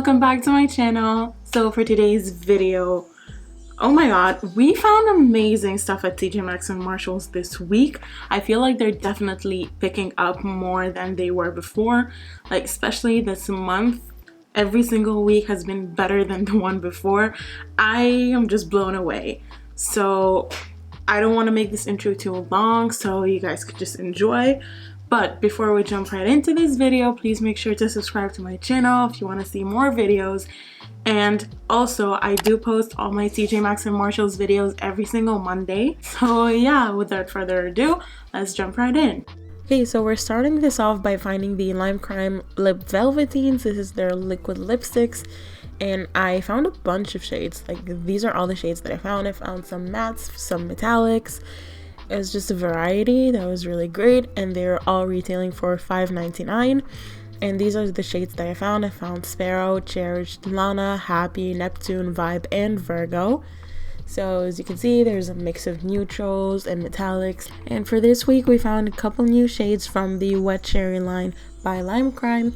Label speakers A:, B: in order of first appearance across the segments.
A: welcome back to my channel. So for today's video, oh my god, we found amazing stuff at TJMaxx and Marshalls this week. I feel like they're definitely picking up more than they were before, like especially this month. Every single week has been better than the one before. I am just blown away. So I don't want to make this intro too long so you guys could just enjoy. But before we jump right into this video, please make sure to subscribe to my channel if you want to see more videos. And also, I do post all my TJMaxx and Marshalls videos every single Monday. So yeah, without further ado, let's jump right in. Okay, so we're starting this off by finding the Lime Crime Lip Velveteens. This is their liquid lipsticks. And I found a bunch of shades. Like, these are all the shades that I found. I found some mattes, some metallics. It was just a variety that was really great, and they're all retailing for $5.99. And these are the shades that I found. I found Sparrow, Cherished, Lana, Happy, Neptune, Vibe, and Virgo. So as you can see, there's a mix of neutrals and metallics. And for this week, we found a couple new shades from the Wet Cherry line by Lime Crime.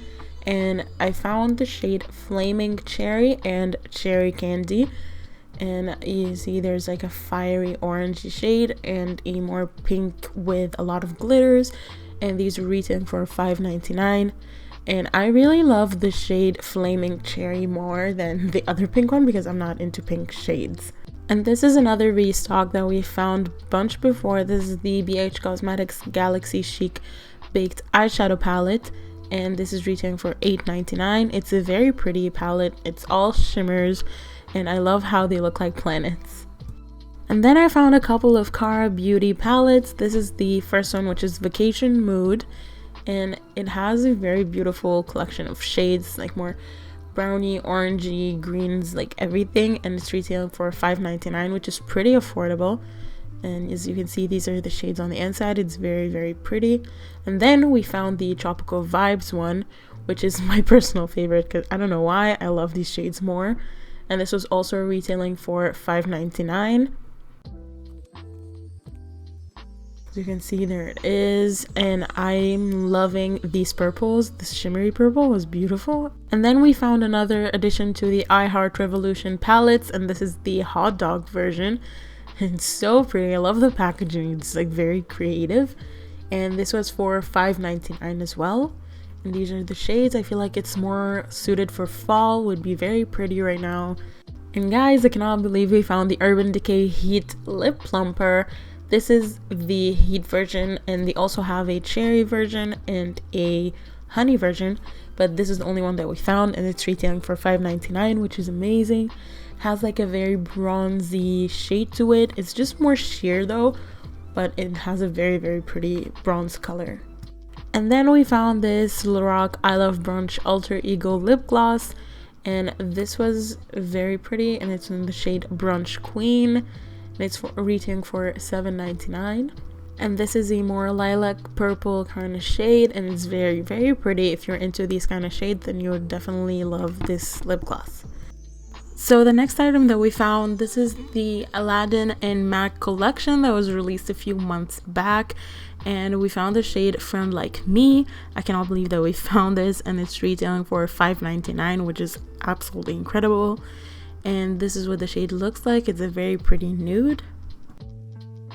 A: And I found the shade Flaming Cherry and Cherry Candy. And you see there's like a fiery orangey shade and a more pink with a lot of glitters, and these are retailing for $5.99. And I really love the shade Flaming Cherry more than the other pink one because I'm not into pink shades. And this is another restock that we found a bunch before. This is the BH Cosmetics Galaxy Chic Baked Eyeshadow Palette, and this is retailing for $8.99. It's a very pretty palette. It's all shimmers, and I love how they look like planets. And then I found a couple of Cara Beauty palettes. This is the first one, which is Vacation Mood, and it has a very beautiful collection of shades, like more browny, orangey, greens, like everything, and it's retailing for $5.99, which is pretty affordable. And as you can see, these are the shades on the inside. It's very, very pretty. And then we found the Tropical Vibes one, which is my personal favorite because I don't know why, I love these shades more. And this was also retailing for $5.99. As you can see, there it is. And I'm loving these purples. This shimmery purple was beautiful. And then we found another addition to the I Heart Revolution palettes, and this is the hot dog version. It's so pretty. I love the packaging. It's like very creative. And this was for $5.99 as well. And these are the shades. I feel like it's more suited for fall, would be very pretty right now. And guys, I cannot believe we found the Urban Decay Heat Lip Plumper. This is the heat version, and they also have a cherry version and a honey version, but this is the only one that we found, and it's retailing for $5.99, which is amazing. Has like a very bronzy shade to it. It's just more sheer though, but it has a very, very pretty bronze color. And then we found this Lorac I Love Brunch Alter Ego lip gloss, and this was very pretty, and it's in the shade Brunch Queen, and it's retailing for $7.99. And this is a more lilac purple kind of shade, and it's very, very pretty. If you're into these kind of shades, then you would definitely love this lip gloss. So the next item that we found, this is the Aladdin and Marc collection that was released a few months back, and we found the shade Friend Like Me. I cannot believe that we found this, and it's retailing for $5.99, which is absolutely incredible. And this is what the shade looks like. It's a very pretty nude.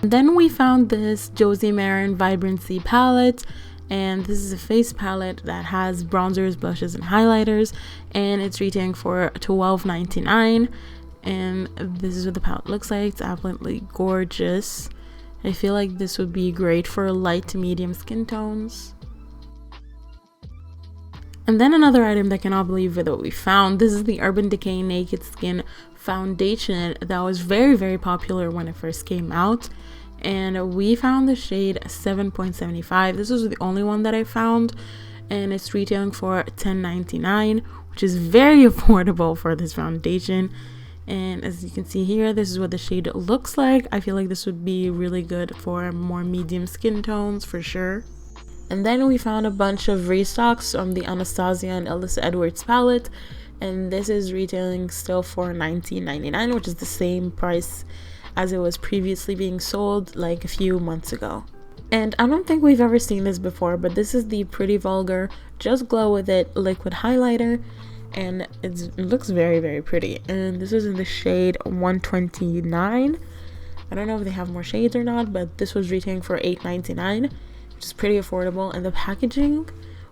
A: And then we found this Josie Maran Vibrancy palette, and this is a face palette that has bronzers, blushes, and highlighters, and it's retailing for $12.99. And this is what the palette looks like. It's absolutely gorgeous. I feel like this would be great for light to medium skin tones. And then another item that I cannot believe that we found. This is the Urban Decay Naked Skin foundation that was very, very popular when it first came out. And we found the shade 7.75. This was the only one that I found, and it's retailing for $10.99, which is very affordable for this foundation. And as you can see here, this is what the shade looks like. I feel like this would be really good for more medium skin tones for sure. And then we found a bunch of restocks from the Anastasia and Alyssa Edwards palette, and this is retailing still for $19.99, which is the same price as it was previously being sold like a few months ago. And I don't think we've ever seen this before, but this is the Pretty Vulgar Just Glow With It liquid highlighter, and it looks very, very pretty. And this is in the shade 129. I don't know if they have more shades or not, but this was retailing for $8.99, which is pretty affordable. And the packaging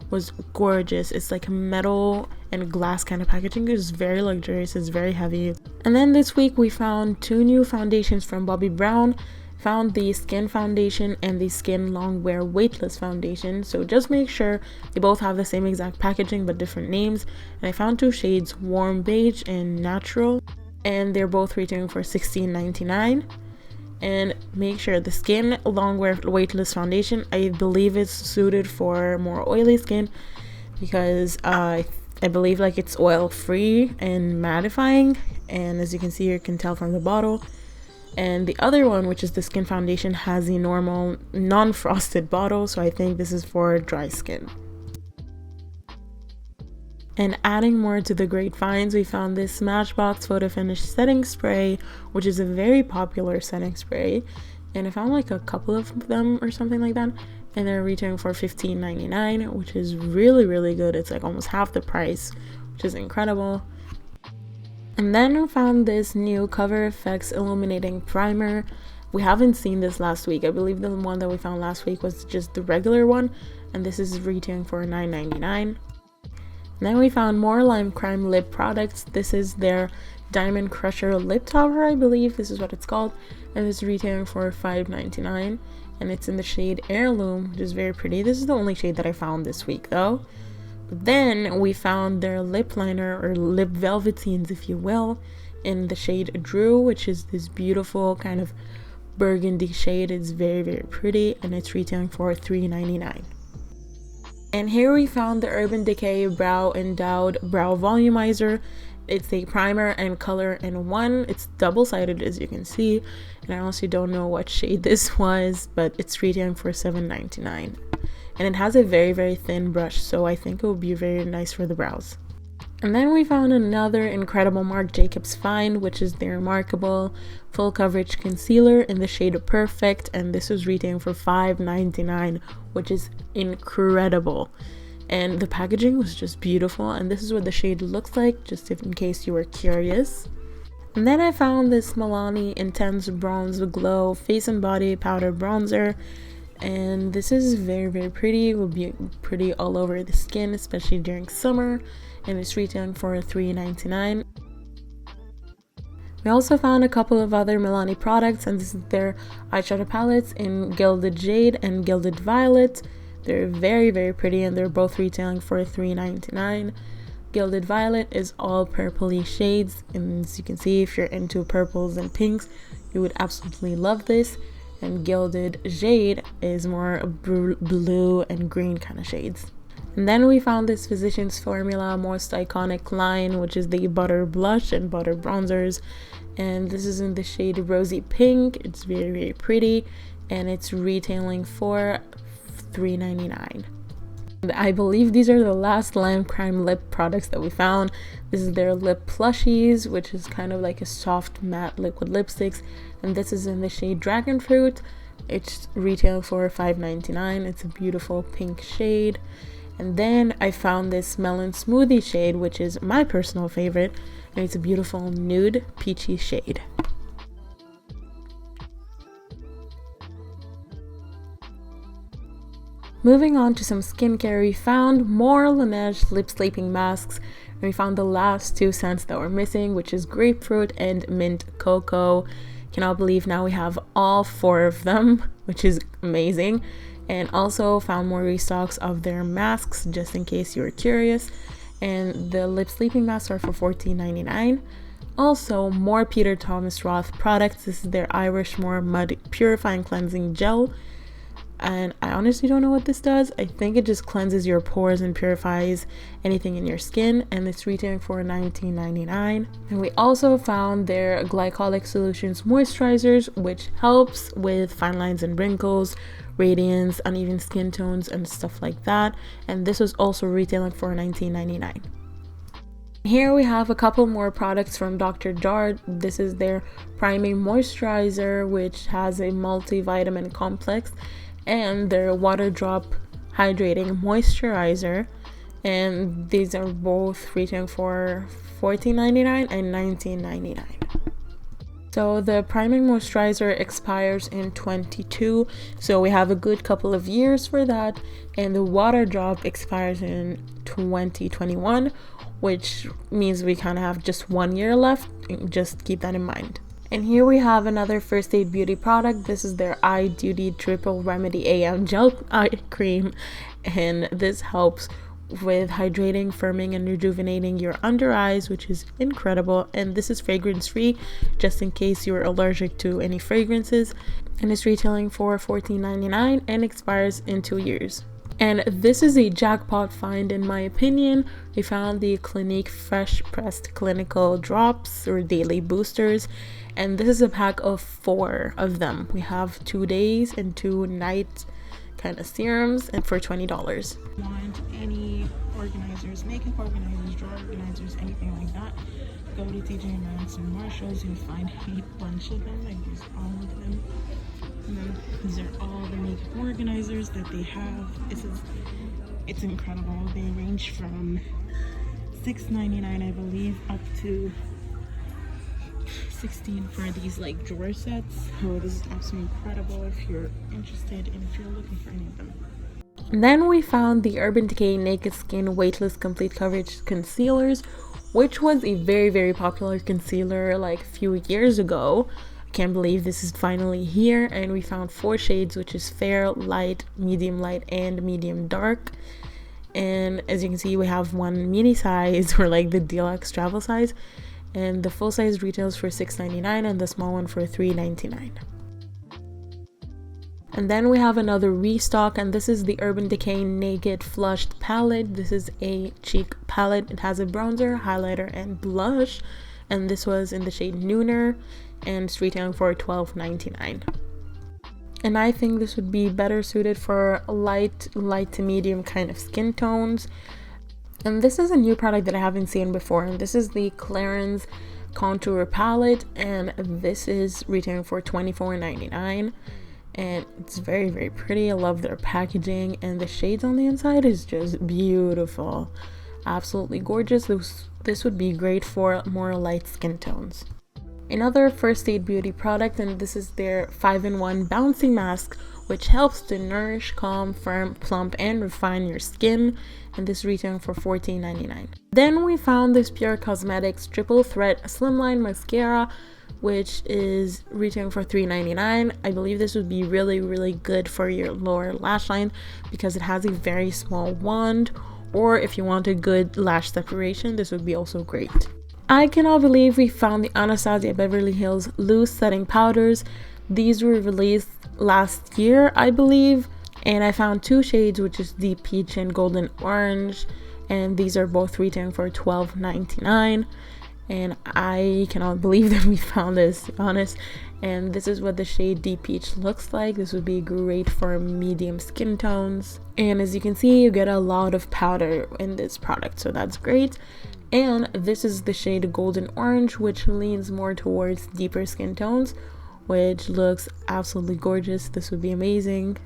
A: was gorgeous. It's like metal and glass kind of packaging. It's very luxurious. It's very heavy. And then this week we found 2 new foundations from Bobbi Brown. Found the Skin Foundation and the Skin Longwear Weightless Foundation. So just make sure they both have the same exact packaging but different names. And I found 2 shades, Warm Beige and Natural, and they're both retailing for $16.99. And make sure the Skin Longwear Weightless Foundation, I believe it's suited for more oily skin, because I believe like it's oil free and mattifying, and as you can see, you can tell from the bottle. And the other one, which is the Skin Foundation, has the normal non-frosted bottle, so I think this is for dry skin. And adding more to the great finds, we found this Smashbox Photo Finish Setting Spray, which is a very popular setting spray. And I found like a couple of them or something like that. And they're retailing for $15.99, which is really, really good. It's like almost half the price, which is incredible. And then we found this new Cover FX Illuminating Primer. We haven't seen this last week. I believe the one that we found last week was just the regular one. And this is retailing for $9.99. Then we found more Lime Crime lip products. This is their Diamond Crusher Lip Topper, I believe this is what it's called, and it's retailing for $5.99, and it's in the shade Heirloom, which is very pretty. This is the only shade that I found this week though. But then we found their lip liner, or lip velveteens if you will, in the shade Drew, which is this beautiful kind of burgundy shade. It's very, very pretty, and it's retailing for $3.99. And here we found the Urban Decay Brow Endowed Brow Volumizer. It's a primer and color in one. It's double-sided, as you can see. And I honestly don't know what shade this was, but it's retailing for $7.99. And it has a very, very thin brush, so I think it will be very nice for the brows. And then we found another incredible Marc Jacobs find, which is their Remarkable Full Coverage Concealer in the shade Perfect, and this was retailing for $5.99, which is incredible. And the packaging was just beautiful, and this is what the shade looks like, just in case you were curious. And then I found this Milani Intense Bronze Glow Face and Body Powder Bronzer, and this is very, very pretty. It will be pretty all over the skin, especially during summer, and it's retailing for $3.99. We also found a couple of other Milani products, and this is their eyeshadow palettes in Gilded Jade and Gilded Violet. They're very, very pretty, and they're both retailing for $3.99. Gilded Violet is all purpley shades, and as you can see, if you're into purples and pinks, you would absolutely love this. And Gilded Jade is more blue and green kind of shades. And then we found this Physicians Formula Most Iconic line, which is the Butter Blush and Butter Bronzers. And this is in the shade Rosy Pink. It's very, very pretty, and it's retailing for $3.99. And I believe these are the last Lime Crime lip products that we found. This is their Lip Plushies, which is kind of like a soft matte liquid lipsticks, and this is in the shade Dragon Fruit. It's retailing for $5.99. It's a beautiful pink shade. And then I found this Melon Smoothie shade, which is my personal favorite, and it's a beautiful nude peachy shade. Moving on to some skincare, we found more Laneige lip sleeping masks, and we found the last 2 scents that were missing, which is Grapefruit and Mint Cocoa. Cannot believe now we have all 4 of them, which is amazing. And also found more restocks of their masks, just in case you were curious. And the lip sleeping masks are for $14.99. Also, more Peter Thomas Roth products. This is their Irish Moor Mud Purifying Cleansing Gel. And I honestly don't know what this does. I think it just cleanses your pores and purifies anything in your skin, and it's retailing for $19.99. And we also found their Glycolic Solutions moisturizers, which helps with fine lines and wrinkles, radiance, uneven skin tones, and stuff like that. And this was also retailing for $19.99. Here we have a couple more products from Dr. Jart. This is their Priming Moisturizer, which has a multivitamin complex, and their Water Drop Hydrating Moisturizer. and these are both retailing for $14.99 and $19.99. So the priming moisturizer expires in 22, so we have a good couple of years for that, and the water drop expires in 2021, which means we kind of have just 1 year left. Just keep that in mind. And here we have another First Aid Beauty product. This is their Eye Duty Triple Remedy AM Gel Eye Cream, and this helps with hydrating, firming, and rejuvenating your under eyes, which is incredible. And this is fragrance free, just in case you're allergic to any fragrances, and it's retailing for $14.99 and expires in 2 years. And this is a jackpot find in my opinion. We found the Clinique Fresh Pressed Clinical Drops or Daily Boosters, and this is a pack of 4 of them. We have 2 days and 2 night kind of serums, and for $20. Want any organizers, makeup organizers, drawer organizers, anything like that, go to TJMaxx and Marshalls. You'll find a bunch of them, like there's all of them. And then these are all the makeup organizers that they have. It's incredible. They range from $6.99 I believe up to $16 for these like drawer sets. So this is absolutely incredible if you're interested and if you're looking for any of them. And then we found the Urban Decay Naked Skin Weightless Complete Coverage Concealers, which was a very popular concealer like a few years ago. I can't believe this is finally here. And we found 4 shades, which is fair, light, and medium dark. And as you can see, we have one mini size or like the deluxe travel size, and the full size retails for $6.99 and the small one for $3.99. And then we have another restock, and this is the Urban Decay Naked Flushed Palette. This is a cheek palette. It has a bronzer, highlighter, and blush, and this was in the shade Nooner, and it's retailing for $12.99. And I think this would be better suited for light to medium kind of skin tones. And this is a new product that I haven't seen before, and this is the Clarins Contour Palette, and this is retailing for $24.99. And it's very pretty. I love their packaging, and the shades on the inside is just beautiful, absolutely gorgeous. This would be great for more light skin tones. Another First Aid Beauty product, and this is their 5-in-1 Bouncing Mask, which helps to nourish, calm, firm, plump, and refine your skin, and this retailing for $14.99. Then we found this Pure Cosmetics Triple Threat Slimline Mascara, which is retailing for $3.99. I believe this would be really good for your lower lash line because it has a very small wand, or if you want a good lash separation, this would be also great. I cannot believe we found the Anastasia Beverly Hills Loose Setting Powders. These were released last year, I believe, and I found 2 shades, which is the Peach and Golden Orange, and these are both retailing for $12.99. And I cannot believe that we found this, to be honest. And this is what the shade Deep Peach looks like. This would be great for medium skin tones. And as you can see, you get a lot of powder in this product, so that's great. And this is the shade Golden Orange, which leans more towards deeper skin tones, which looks absolutely gorgeous. This would be amazing.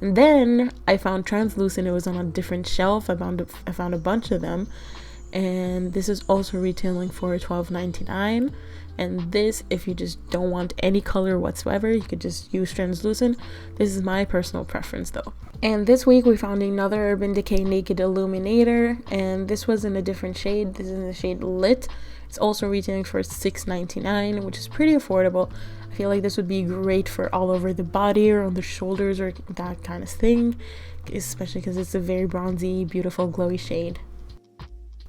A: And then I found translucent. It was on a different shelf. I found a bunch of them, and this is also retailing for $12.99. And this, if you just don't want any color whatsoever, you could just use translucent. This is my personal preference though. And this week we found another Urban Decay Naked Illuminator, and this was in a different shade. This is in the shade Lit. It's also retailing for $6.99, which is pretty affordable. I feel like this would be great for all over the body or on the shoulders or that kind of thing, especially because it's a very bronzy, beautiful, glowy shade.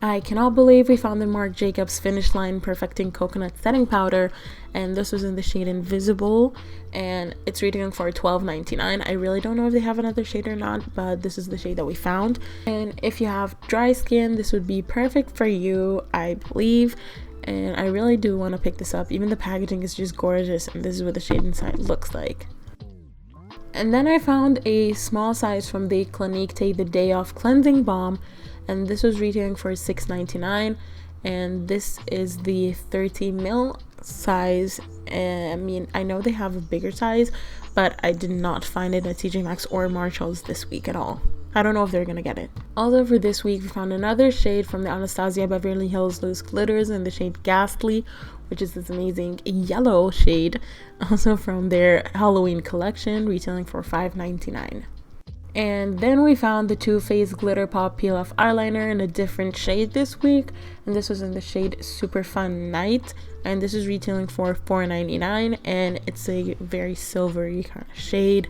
A: I cannot believe we found the Marc Jacobs Finish Line Perfecting Coconut Setting Powder, and this was in the shade Invisible, and it's retailing for $12.99. I really don't know if they have another shade or not, but this is the shade that we found. And if you have dry skin, this would be perfect for you, I believe, and I really do want to pick this up. Even the packaging is just gorgeous, and this is what the shade inside looks like. And then I found a small size from the Clinique Take the Day Off Cleansing Balm, and this was retailing for $6.99, and this is the 30 ml size. I mean, I know they have a bigger size, but I did not find it at TJ Maxx or Marshalls this week at all. I don't know if they're gonna get it. Also for this week, we found another shade from the Anastasia Beverly Hills Loose Glitters in the shade Ghastly, which is this amazing yellow shade, also from their Halloween collection, retailing for $5.99. And then we found the Too Faced Glitter Pop Peel Off Eyeliner in a different shade this week, and this was in the shade Super Fun Night, and this is retailing for $4.99, and it's a very silvery kind of shade.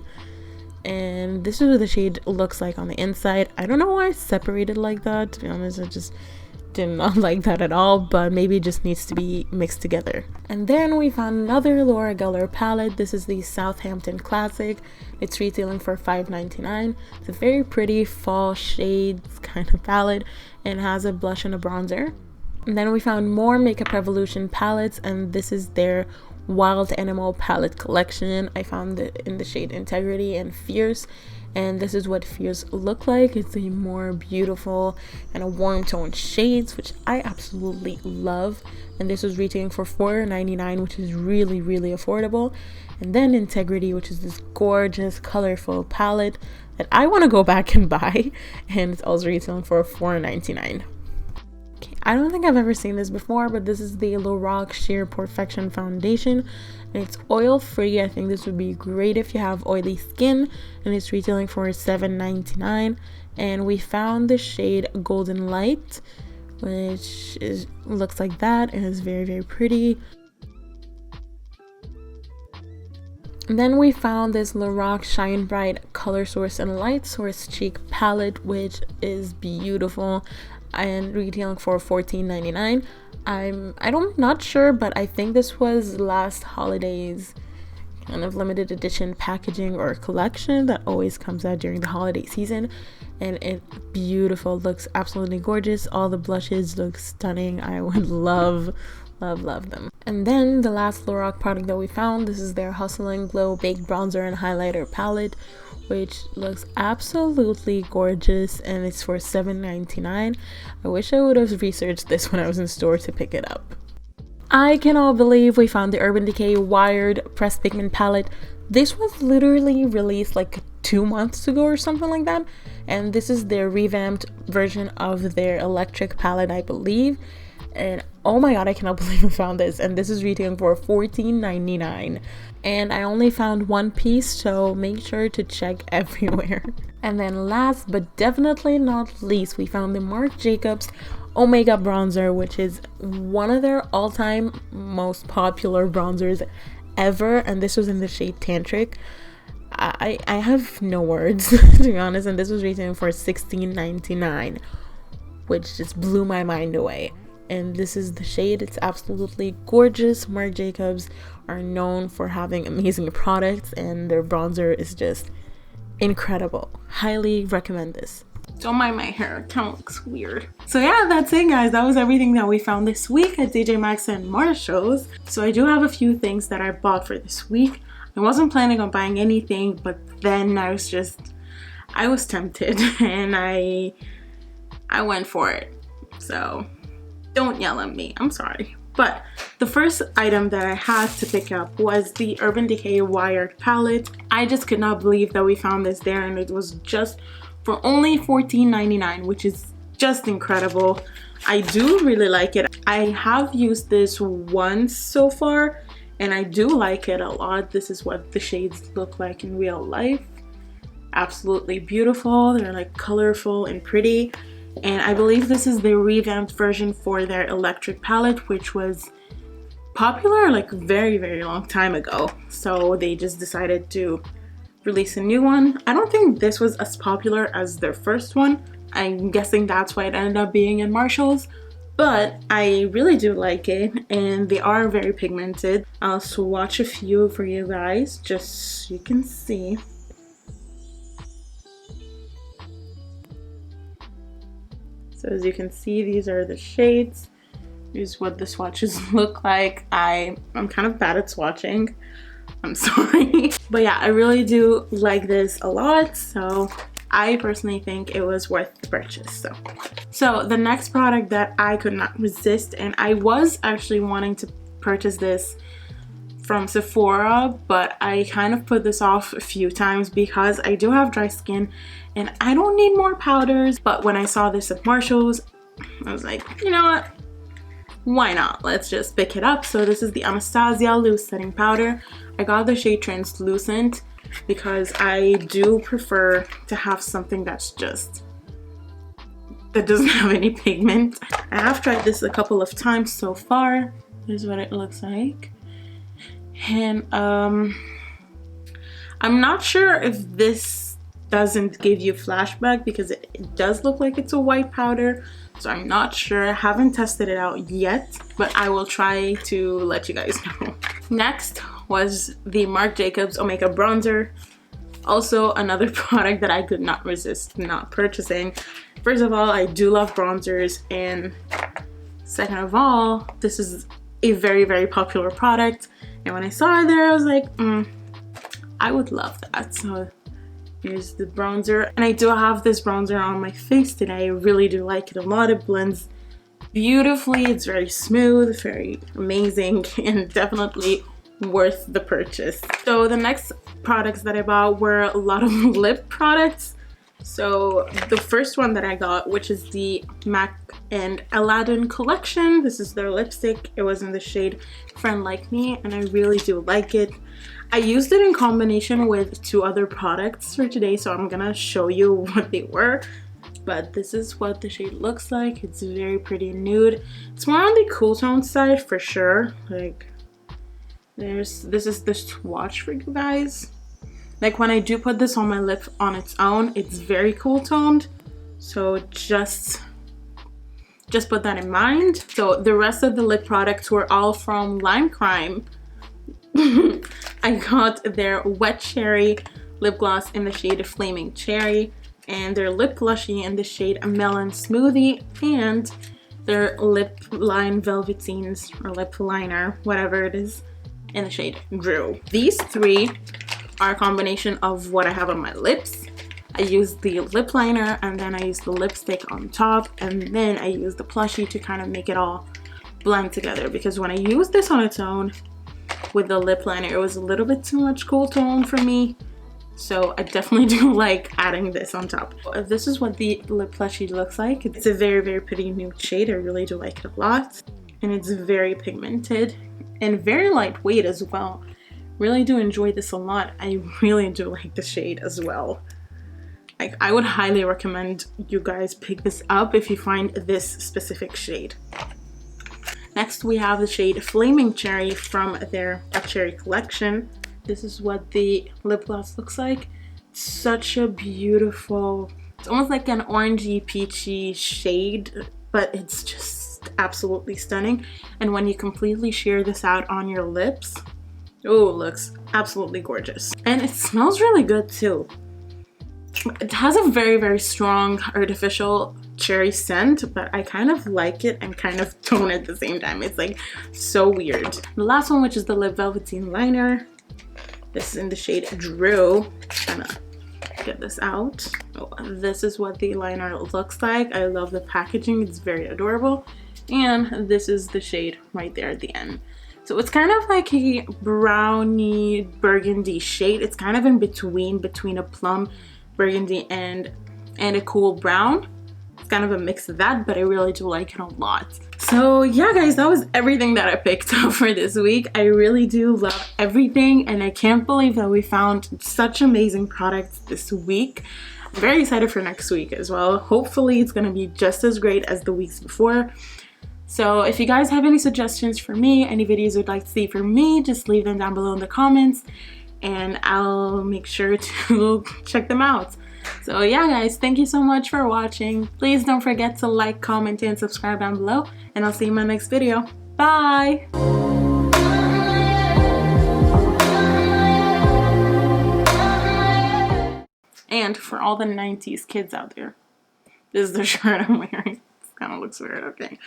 A: And this is what the shade looks like on the inside. I don't know why it's separated like that, to be honest. I just did not like that at all, but maybe it just needs to be mixed together. And then we found another Laura Geller palette. This is the Southampton Classic. It's retailing for $5.99. It's a very pretty fall shades kind of palette and has a blush and a bronzer. And then we found more Makeup Revolution palettes, and this is their Wild Animal palette collection. I found it in the shade Integrity and Fierce, and this is what Fierce look like. It's a more beautiful and a warm tone shades, which I absolutely love, and this was retailing for $4.99, which is really affordable. And then Integrity, which is this gorgeous colorful palette that I want to go back and buy, and it's also retailing for $4.99. I don't think I've ever seen this before, but this is the Lorac Sheer Perfection Foundation, and it's oil free. I think this would be great if you have oily skin, and it's retailing for $7.99. And we found the shade Golden Light, which looks like that, and is very pretty. And then we found this Lorac Shine Bright Color Source and Light Source Cheek palette, which is beautiful and retailing for $14.99. I'm not sure, but I think this was last holidays kind of limited edition packaging or collection that always comes out during the holiday season, and it's beautiful. Looks absolutely gorgeous. All the blushes look stunning. I would love them. And then the last Lorac product that we found, this is their Hustle and Glow Baked Bronzer and Highlighter palette, which looks absolutely gorgeous, and it's for $7.99. I wish I would have researched this when I was in store to pick it up. I cannot believe we found the Urban Decay Wired Pressed Pigment palette. This was literally released like 2 months ago or something like that, and this is their revamped version of their electric palette, I believe. And oh my god, I cannot believe I found this, and this is retailing for $14.99. And I only found one piece, so make sure to check everywhere. And then last but definitely not least, we found the Marc Jacobs Omega bronzer, which is one of their all-time most popular bronzers ever, and this was in the shade Tantric. I have no words to be honest, and this was retailing for $16.99, which just blew my mind away. And this is the shade. It's absolutely gorgeous. Marc Jacobs are known for having amazing products, and their bronzer is just incredible. Highly recommend this. Don't mind my hair, it kind of looks weird. So yeah, that's it guys. That was everything that we found this week at TJMaxx and Marshalls. So I do have a few things that I bought for this week. I wasn't planning on buying anything, but then I was tempted and I went for it. So don't yell at me, I'm sorry. But the first item that I had to pick up was the Urban Decay Wired palette. I just could not believe that we found this there, and it was just for only $14.99, which is just incredible. I do really like it. I have used this once so far, and I do like it a lot. This is what the shades look like in real life. Absolutely beautiful. They're like colorful and pretty. And I believe this is the revamped version for their electric palette, which was popular like very long time ago. So they just decided to release a new one. I don't think this was as popular as their first one. I'm guessing that's why it ended up being in Marshalls. But I really do like it, and they are very pigmented. I'll swatch a few for you guys just so you can see. So as you can see, these are the shades. Here's what the swatches look like. I'm kind of bad at swatching. I'm sorry. But yeah, I really do like this a lot. So I personally think it was worth the purchase. So the next product that I could not resist, and I was actually wanting to purchase this from Sephora, but I kind of put this off a few times because I do have dry skin and I don't need more powders. But when I saw this at Marshall's, I was like, you know what? Why not? Let's just pick it up. So this is the Anastasia Loose Setting Powder. I got the shade Translucent because I do prefer to have something that doesn't have any pigment. I have tried this a couple of times so far. Here's what it looks like. And I'm not sure if this doesn't give you flashback because it does look like it's a white powder. So I'm not sure. I haven't tested it out yet, but I will try to let you guys know. Next was the Marc Jacobs Omega Bronzer. Also another product that I could not resist not purchasing. First of all, I do love bronzers, and second of all, this is a very, very popular product. And when I saw it there, I was like, I would love that. So here's the bronzer. And I do have this bronzer on my face today. I really do like it a lot. It blends beautifully. It's very smooth, very amazing, and definitely worth the purchase. So the next products that I bought were a lot of lip products. So the first one that I got, which is the Mac and Aladdin collection. This is their lipstick. It was in the shade Friend Like Me, and I really do like it. I used it in combination with two other products for today, so I'm gonna show you what they were. But this is what the shade looks like. It's very pretty nude. It's more on the cool tone side for sure. Like, this is the swatch for you guys. Like, when I do put this on my lip on its own, it's very cool toned. So just put that in mind. So the rest of the lip products were all from Lime Crime. I got their Wet Cherry lip gloss in the shade Flaming Cherry, and their lip blushy in the shade Melon Smoothie, and their lip line Velveteens, or lip liner, whatever it is, in the shade Drew. These three are a combination of what I have on my lips. I use the lip liner, and then I use the lipstick on top, and then I use the plushie to kind of make it all blend together, because when I used this on its own with the lip liner, it was a little bit too much cool tone for me. So I definitely do like adding this on top. This is what the lip plushie looks like. It's a very, very pretty nude shade. I really do like it a lot. And it's very pigmented and very lightweight as well. Really do enjoy this a lot. I really do like the shade as well. Like, I would highly recommend you guys pick this up if you find this specific shade. Next, we have the shade Flaming Cherry from their Cherry collection. This is what the lip gloss looks like. Such a beautiful, it's almost like an orangey peachy shade, but it's just absolutely stunning. And when you completely sheer this out on your lips, oh, it looks absolutely gorgeous. And it smells really good too. It has a very, very strong artificial cherry scent, but I kind of like it and kind of don't at the same time. It's like so weird. The last one, which is the Lip Velveteen liner. This is in the shade Drew. Trying to get this out. Oh, this is what the liner looks like. I love the packaging. It's very adorable. And this is the shade right there at the end. So it's kind of like a brownie burgundy shade. It's kind of in between a plum burgundy and a cool brown. It's kind of a mix of that, but I really do like it a lot. So yeah, guys, that was everything that I picked up for this week. I really do love everything, and I can't believe that we found such amazing products this week. I'm very excited for next week as well. Hopefully it's gonna be just as great as the weeks before. So if you guys have any suggestions for me, any videos you'd like to see from me, just leave them down below in the comments and I'll make sure to check them out. So yeah, guys, thank you so much for watching. Please don't forget to like, comment, and subscribe down below, and I'll see you in my next video. Bye! And for all the 90s kids out there, this is the shirt I'm wearing. It kind of looks weird, okay.